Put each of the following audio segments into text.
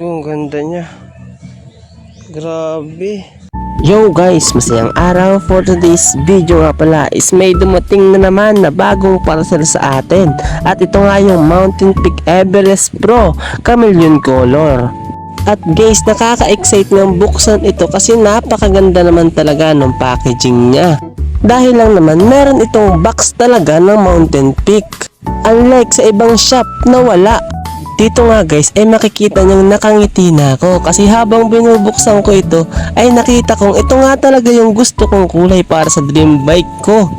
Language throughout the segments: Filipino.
Yung ganda niya. Grabe. Yo guys, masayang araw. For today's video nga pala is may dumating na naman na bagong parcel sa atin. At ito nga yung Mountain Peak Everest Pro Chameleon Color. At guys, nakaka-excite ng buksan ito kasi napakaganda naman talaga ng packaging niya. Dahil lang naman meron itong box talaga ng Mountain Peak. Unlike sa ibang shop na wala. Dito nga guys ay makikita nyong nakangiti na ako kasi habang binubuksan ko ito ay nakita kong ito nga talaga yung gusto kong kulay para sa dream bike ko.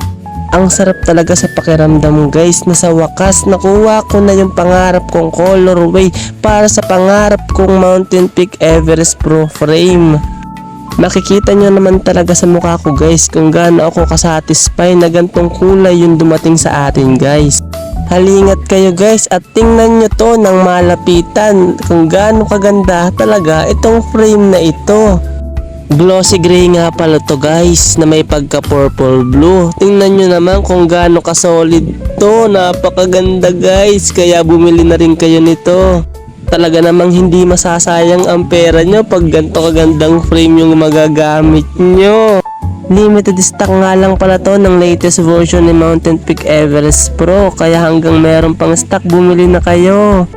Ang sarap talaga sa pakiramdam guys na sa wakas nakuha ko na yung pangarap kong colorway para sa pangarap kong Mountain Peak Everest Pro frame. Makikita nyo naman talaga sa mukha ko guys kung gaano ako kasatisfy na gantong kulay yung dumating sa atin guys. Halingat kayo guys at tingnan nyo to ng malapitan kung gaano kaganda talaga itong frame na ito. Glossy gray nga pala to guys na may pagka purple blue. Tingnan nyo naman kung gaano ka solid to, napakaganda guys, kaya bumili na rin kayo nito. Talaga namang hindi masasayang ang pera nyo pag ganito kagandang frame yung magagamit nyo. Limited stock nga lang pala to ng latest version ni Mountain Peak Everest Pro kaya hanggang meron pang stock bumili na kayo.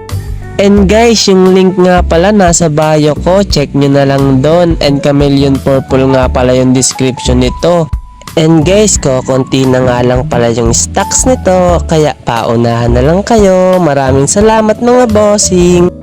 And guys, yung link nga pala nasa bio ko, check nyo na lang doon. And Chameleon Purple nga pala yung description nito. And guys, konti na nga lang pala yung stocks nito kaya paunahan na lang kayo. Maraming salamat mga bossing.